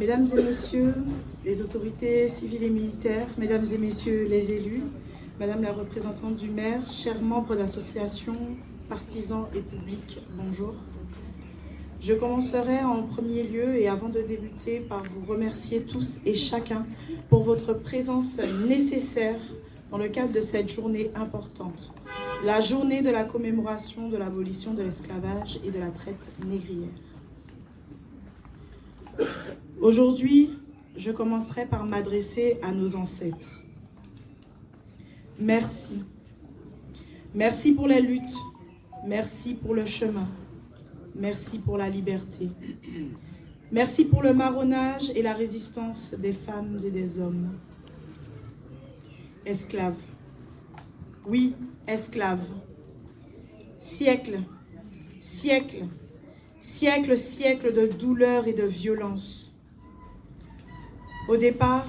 Mesdames et messieurs, les autorités civiles et militaires, mesdames et messieurs les élus, madame la représentante du maire, chers membres d'associations, partisans et publics, bonjour. Je commencerai en premier lieu et avant de débuter par vous remercier tous et chacun pour votre présence nécessaire dans le cadre de cette journée importante, la journée de la commémoration de l'abolition de l'esclavage et de la traite négrière. Aujourd'hui, je commencerai par m'adresser à nos ancêtres. Merci. Merci pour les luttes. Merci pour le chemin. Merci pour la liberté. Merci pour le marronnage et la résistance des femmes et des hommes. Esclaves. Oui, esclaves. Siècles, siècles, siècles, siècles de douleur et de violence. Au départ,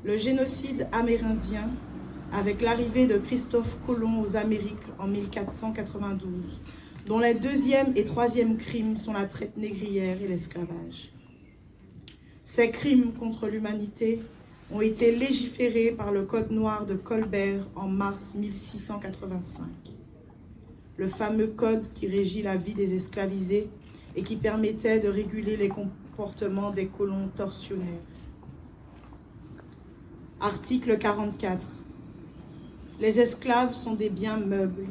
le génocide amérindien, avec l'arrivée de Christophe Colomb aux Amériques en 1492, dont les deuxième et troisième crimes sont la traite négrière et l'esclavage. Ces crimes contre l'humanité ont été légiférés par le Code noir de Colbert en mars 1685. Le fameux code qui régit la vie des esclavisés et qui permettait de réguler les comportements des colons tortionnaires. Article 44. Les esclaves sont des biens meubles.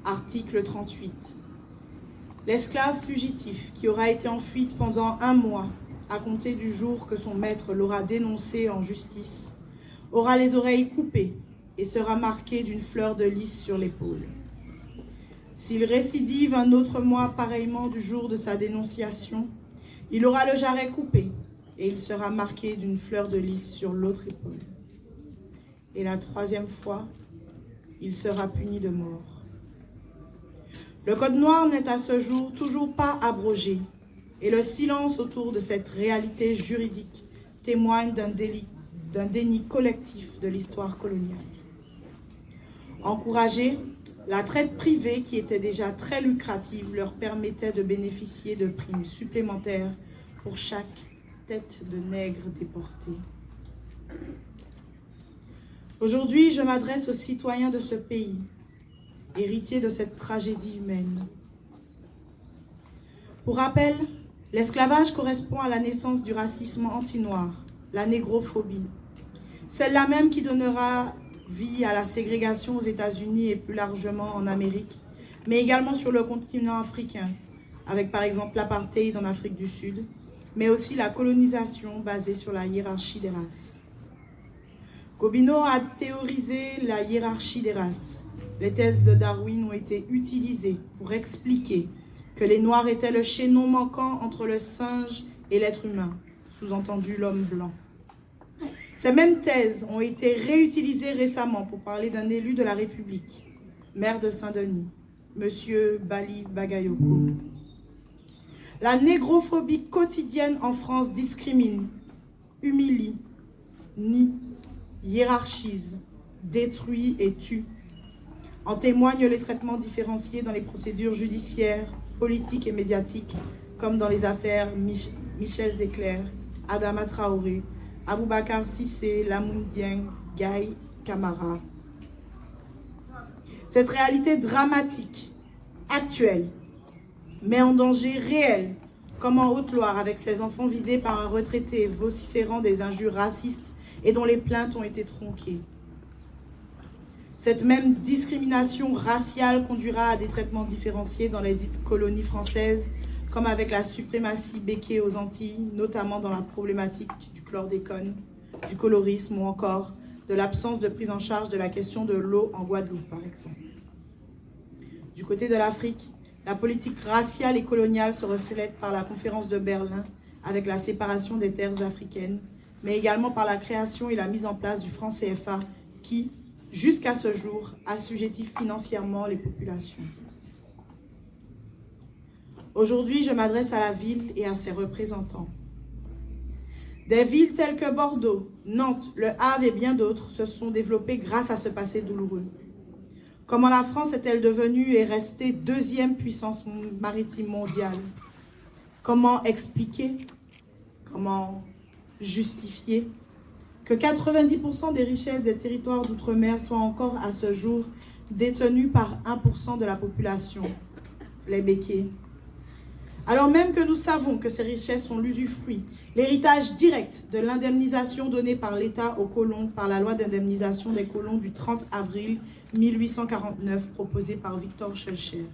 Article 38. L'esclave fugitif qui aura été en fuite pendant 1 mois, à compter du jour que son maître l'aura dénoncé en justice, aura les oreilles coupées et sera marqué d'une fleur de lys sur l'épaule. S'il récidive un autre mois pareillement du jour de sa dénonciation, il aura le jarret coupé et il sera marqué d'une fleur de lys sur l'autre épaule. Et la 3e fois, il sera puni de mort. Le Code noir n'est à ce jour toujours pas abrogé et le silence autour de cette réalité juridique témoigne d'un déni collectif de l'histoire coloniale. Encouragés, la traite privée qui était déjà très lucrative leur permettait de bénéficier de primes supplémentaires pour chaque tête de nègre déportée. Aujourd'hui, je m'adresse aux citoyens de ce pays, héritiers de cette tragédie humaine. Pour rappel, l'esclavage correspond à la naissance du racisme anti-noir, la négrophobie, celle-là même qui donnera vie à la ségrégation aux États-Unis et plus largement en Amérique, mais également sur le continent africain, avec par exemple l'apartheid en Afrique du Sud, mais aussi la colonisation basée sur la hiérarchie des races. Gobineau a théorisé la hiérarchie des races. Les thèses de Darwin ont été utilisées pour expliquer que les Noirs étaient le chaînon manquant entre le singe et l'être humain, sous-entendu l'homme blanc. Ces mêmes thèses ont été réutilisées récemment pour parler d'un élu de la République, maire de Saint-Denis, M. Bali Bagayoko. La négrophobie quotidienne en France discrimine, humilie, nie, hiérarchise, détruit et tue. En témoignent les traitements différenciés dans les procédures judiciaires, politiques et médiatiques, comme dans les affaires Michel Zecler, Adama Traoré, Aboubacar Cissé, Lamoun Dieng, Gaye Camara. Cette réalité dramatique, actuelle, met en danger réel, comme en Haute-Loire avec ces enfants visés par un retraité vociférant des injures racistes et dont les plaintes ont été tronquées. Cette même discrimination raciale conduira à des traitements différenciés dans les dites colonies françaises, comme avec la suprématie béquée aux Antilles, notamment dans la problématique du chlordécone, du colorisme ou encore de l'absence de prise en charge de la question de l'eau en Guadeloupe, par exemple. Du côté de l'Afrique, la politique raciale et coloniale se reflète par la conférence de Berlin avec la séparation des terres africaines, mais également par la création et la mise en place du franc CFA qui, jusqu'à ce jour, assujettit financièrement les populations. Aujourd'hui, je m'adresse à la ville et à ses représentants. Des villes telles que Bordeaux, Nantes, Le Havre et bien d'autres se sont développées grâce à ce passé douloureux. Comment la France est-elle devenue et restée 2e puissance maritime mondiale? Comment expliquer Comment justifier que 90% des richesses des territoires d'outre-mer soient encore à ce jour détenues par 1% de la population, les béquets? Alors même que nous savons que ces richesses sont l'usufruit, l'héritage direct de l'indemnisation donnée par l'État aux colons par la loi d'indemnisation des colons du 30 avril 1849 proposée par Victor Schœlcher.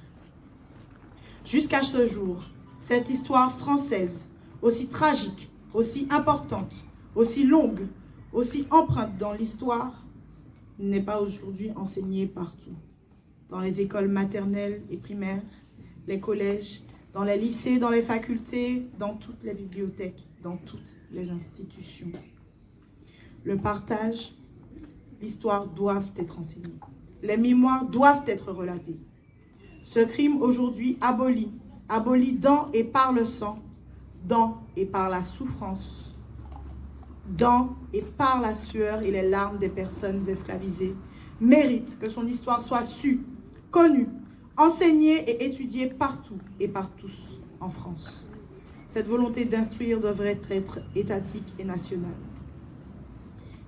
Jusqu'à ce jour, cette histoire française, aussi tragique, aussi importante, aussi longue, aussi empreinte dans l'histoire, n'est pas aujourd'hui enseignée partout. Dans les écoles maternelles et primaires, les collèges, dans les lycées, dans les facultés, dans toutes les bibliothèques, dans toutes les institutions. Le partage, l'histoire doivent être enseignées. Les mémoires doivent être relatées. Ce crime aujourd'hui aboli dans et par le sang, dans et par la souffrance, dans et par la sueur et les larmes des personnes esclavisées, mérite que son histoire soit sue, connue, enseignée et étudiée partout et par tous en France. Cette volonté d'instruire devrait être étatique et nationale.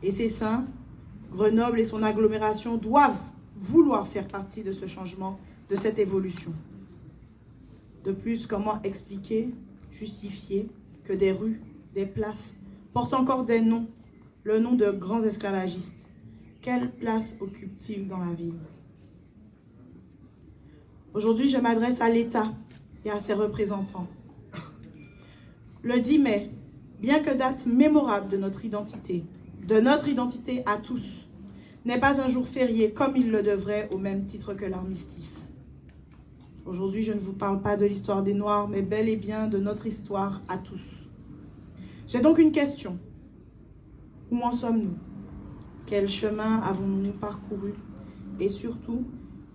Et ces saints, Grenoble et son agglomération doivent vouloir faire partie de ce changement, de cette évolution. De plus, comment expliquer, justifier que des rues, des places portent encore des noms, le nom de grands esclavagistes? Quelle place occupent-ils dans la ville? Aujourd'hui, je m'adresse à l'État et à ses représentants. Le 10 mai, bien que date mémorable de notre identité à tous, n'est pas un jour férié comme il le devrait au même titre que l'armistice. Aujourd'hui, je ne vous parle pas de l'histoire des Noirs, mais bel et bien de notre histoire à tous. J'ai donc une question. Où en sommes-nous? Quel chemin avons-nous parcouru? Et surtout,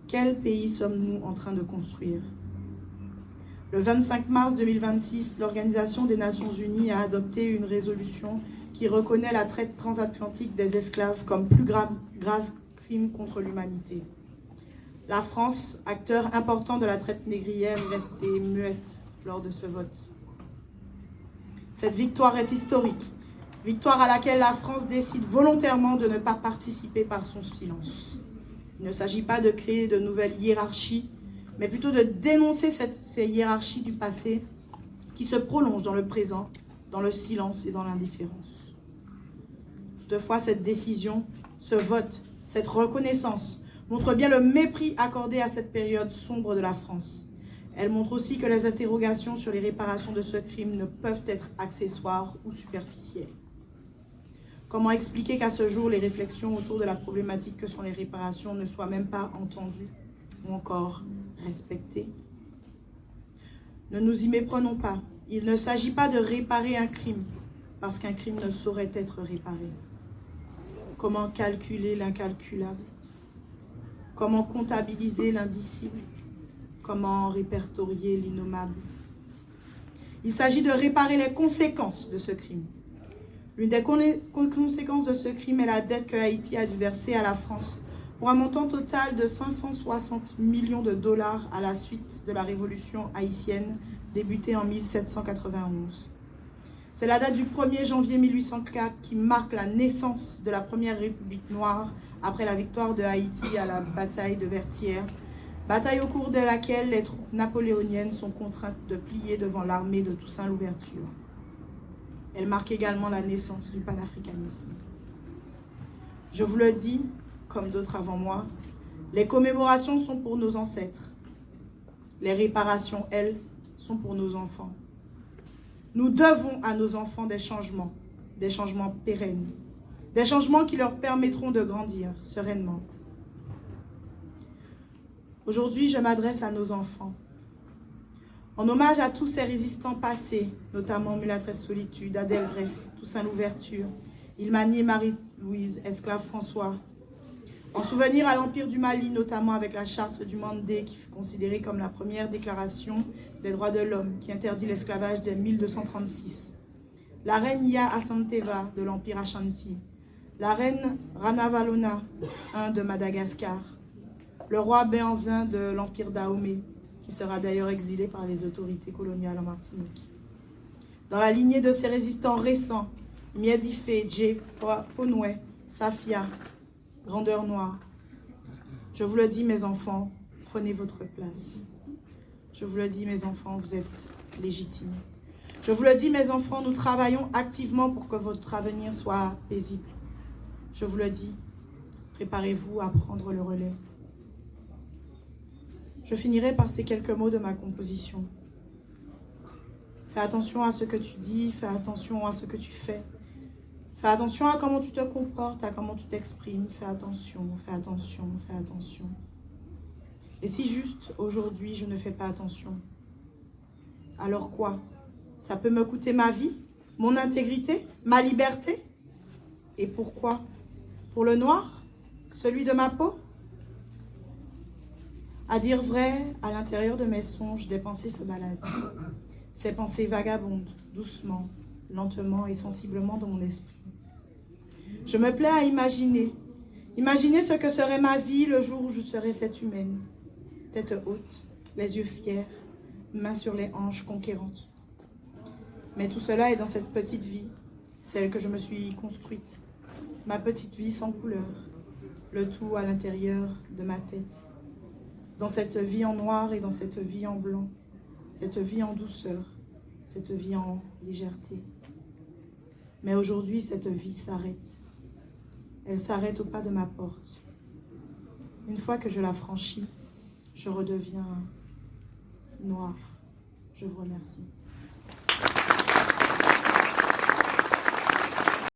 quel pays sommes-nous en train de construire? Le 25 mars 2026, l'Organisation des Nations Unies a adopté une résolution qui reconnaît la traite transatlantique des esclaves comme plus grave crime contre l'humanité. La France, acteur important de la traite négrière, est restée muette lors de ce vote. Cette victoire est historique, victoire à laquelle la France décide volontairement de ne pas participer par son silence. Il ne s'agit pas de créer de nouvelles hiérarchies, mais plutôt de dénoncer ces hiérarchies du passé qui se prolongent dans le présent, dans le silence et dans l'indifférence. Toutefois, cette décision, ce vote, cette reconnaissance montre bien le mépris accordé à cette période sombre de la France. Elle montre aussi que les interrogations sur les réparations de ce crime ne peuvent être accessoires ou superficielles. Comment expliquer qu'à ce jour, les réflexions autour de la problématique que sont les réparations ne soient même pas entendues ou encore respectées? Ne nous y méprenons pas. Il ne s'agit pas de réparer un crime, parce qu'un crime ne saurait être réparé. Comment calculer l'incalculable? Comment comptabiliser l'indicible? Comment répertorier l'innommable? Il s'agit de réparer les conséquences de ce crime. L'une des conséquences de ce crime est la dette que Haïti a dû verser à la France pour un montant total de 560 millions de dollars à la suite de la révolution haïtienne débutée en 1791. C'est la date du 1er janvier 1804 qui marque la naissance de la première République noire après la victoire de Haïti à la bataille de Vertières, bataille au cours de laquelle les troupes napoléoniennes sont contraintes de plier devant l'armée de Toussaint Louverture. Elle marque également la naissance du panafricanisme. Je vous le dis, comme d'autres avant moi, les commémorations sont pour nos ancêtres. Les réparations, elles, sont pour nos enfants. Nous devons à nos enfants des changements pérennes, des changements qui leur permettront de grandir sereinement. Aujourd'hui, je m'adresse à nos enfants. En hommage à tous ces résistants passés, notamment Mulatresse Solitude, Adèle Grèce, Toussaint Louverture, Ilmani Marie-Louise, Esclave François. En souvenir à l'Empire du Mali, notamment avec la charte du Mandé, qui fut considérée comme la première déclaration des droits de l'homme, qui interdit l'esclavage dès 1236. La reine Iya Asanteva de l'Empire Ashanti. La reine Ranavalona I de Madagascar. Le roi Béhanzin de l'Empire Dahomey, qui sera d'ailleurs exilé par les autorités coloniales en Martinique. dans la lignée de ces résistants récents, Miedifé, Dje, Ponoué, Safia, grandeur noire. Je vous le dis, mes enfants, prenez votre place. Je vous le dis, mes enfants, vous êtes légitimes. Je vous le dis, mes enfants, nous travaillons activement pour que votre avenir soit paisible. Je vous le dis, préparez-vous à prendre le relais. Je finirai par ces quelques mots de ma composition. Fais attention à ce que tu dis, fais attention à ce que tu fais. Fais attention à comment tu te comportes, à comment tu t'exprimes. Fais attention, fais attention, fais attention. Et si juste aujourd'hui je ne fais pas attention, alors quoi? Ça peut me coûter ma vie, mon intégrité, ma liberté? Et pourquoi? Pour le noir? Celui de ma peau? À dire vrai, à l'intérieur de mes songes, des pensées se baladent. Ces pensées vagabondent, doucement, lentement et sensiblement dans mon esprit. Je me plais à imaginer ce que serait ma vie le jour où je serais cette humaine. Tête haute, les yeux fiers, mains sur les hanches conquérantes. Mais tout cela est dans cette petite vie, celle que je me suis construite. Ma petite vie sans couleur, le tout à l'intérieur de ma tête. Dans cette vie en noir et dans cette vie en blanc, cette vie en douceur, cette vie en légèreté. Mais aujourd'hui, cette vie s'arrête. Elle s'arrête au pas de ma porte. Une fois que je la franchis, je redeviens noire. Je vous remercie.